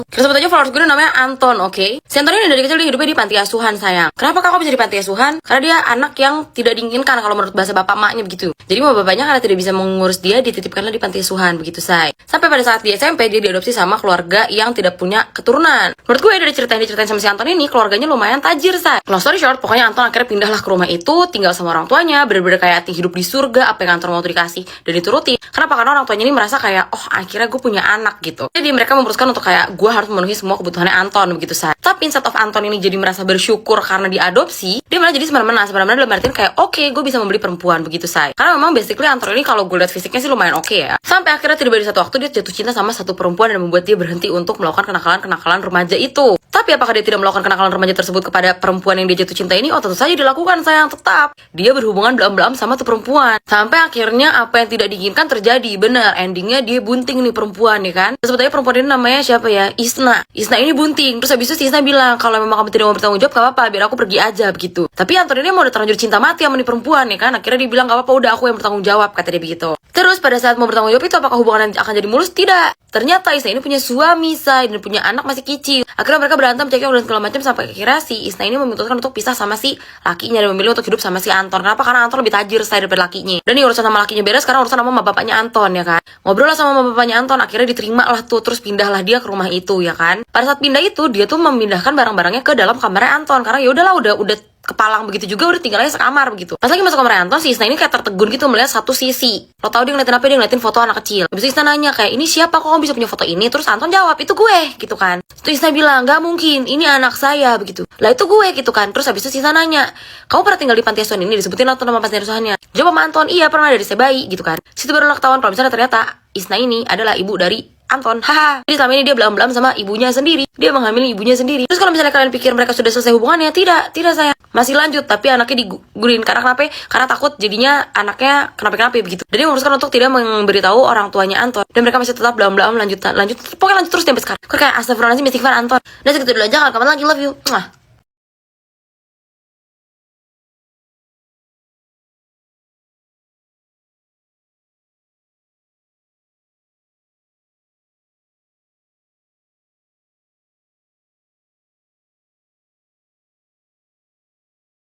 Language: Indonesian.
Kita sebut aja followers gue namanya Anton, oke? Si Anton ini dari kecil dia hidupnya di panti asuhan, sayang. Kenapa kakak bisa di panti asuhan? Karena dia anak yang tidak diinginkan kalau menurut bahasa bapak maknya begitu. Jadi mau bapaknya karena tidak bisa mengurus dia, dititipkanlah di panti asuhan, begitu, say. Sampai pada saat di SMP dia diadopsi sama keluarga yang tidak punya keturunan. Menurut gue dari cerita yang diceritain sama si Anton ini, keluarganya lumayan tajir, say. Long story short, pokoknya Anton akhirnya pindahlah ke rumah itu, tinggal sama orang tuanya, bener-bener kayak hidup di surga, apa yang Anton mau dikasih dan dituruti. Kenapa? Karena orang tuanya ini merasa kayak, oh akhirnya gue punya anak gitu. Jadi mereka memutuskan untuk kayak, gue harus memenuhi semua kebutuhannya Anton, begitu, say. Tapi instead of Anton ini jadi merasa bersyukur karena diadopsi, dia malah jadi semena-mena dalam artian kayak, oke, gue bisa membeli perempuan, begitu, say. Karena memang basically Anton ini kalau gue lihat fisiknya sih lumayan oke ya. Sampai akhirnya tiba-tiba di satu waktu dia jatuh cinta sama satu perempuan dan membuat dia berhenti untuk melakukan kenakalan-kenakalan remaja itu. Tapi apakah dia tidak melakukan kenakalan remaja tersebut kepada perempuan yang dia jatuh cinta ini? Oh, tentu saja dilakukan, sayang. Tetap dia berhubungan belam-belam sama tuh perempuan. Sampai akhirnya apa yang tidak diinginkan terjadi. Bener, endingnya dia bunting nih perempuan, ya kan? Sebetulnya perempuan ini namanya siapa ya? Isna. Isna ini bunting. Terus habis itu si Isna bilang, kalau memang kamu tidak mau bertanggung jawab, gak apa-apa, biar aku pergi aja, begitu. Tapi Anton ini mau udah terlanjur cinta mati sama nih perempuan, ya kan? Akhirnya dia bilang, gak apa-apa, udah aku yang bertanggung jawab, kata dia begitu. Terus pada saat mau bertanggung jawab itu, apakah hubungan akan jadi mulus? Tidak. Ternyata Isna ini punya suami, say, dan punya anak masih kecil. Akhirnya mereka berantem, cekcok dan segala macam sampai akhirnya si Isna ini memutuskan untuk pisah sama si lakinya dan memilih untuk hidup sama si Anton. Kenapa? Karena Anton lebih tajir, say, daripada lakinya. Dan ini urusan sama lakinya beres, sekarang urusan sama mama bapaknya Anton, ya kan? Ngobrol lah sama mama bapaknya Anton, akhirnya diterima lah tuh, terus pindahlah dia ke rumah itu, ya kan? Pada saat pindah itu, dia tuh memindahkan barang-barangnya ke dalam kamarnya Anton karena ya udahlah udah kepalang begitu juga, udah tinggal aja sekamar begitu. Pas lagi masuk kamar Anton, si Isna ini kayak tertegun gitu melihat satu sisi. Lo tau dia ngeliatin apa? Dia ngeliatin foto anak kecil. Habis itu Isna nanya kayak, ini siapa, kok kamu bisa punya foto ini? Terus Anton jawab, itu gue, gitu kan. Terus Isna bilang, gak mungkin, ini anak saya, begitu. Lah itu gue, gitu kan. Terus habis itu si Isna nanya, kamu pernah tinggal di panti asuhan ini? Disebutin Anton nama panti asuhannya. Jawab sama Anton, iya pernah, dari saya bayi, gitu kan. Situ baru ketahuan kalau misalnya ternyata Isna ini adalah ibu dari Anton, haha. Jadi selama ini dia belam-belam sama ibunya sendiri. Dia menghamili ibunya sendiri. Terus kalau misalnya kalian pikir mereka sudah selesai hubungannya, tidak saya. Masih lanjut, tapi anaknya digulin. Karena kenapa? Karena takut jadinya anaknya kenapa-kenapa begitu. Dan dia memutuskan untuk tidak memberitahu orang tuanya Anton. Dan mereka masih tetap belam-belam lanjut. Pokoknya lanjut terus sampai sekarang. Kayak astagfirullahaladzim, istighfar Anton. Dan segitu dulu aja, kapan lagi, love you.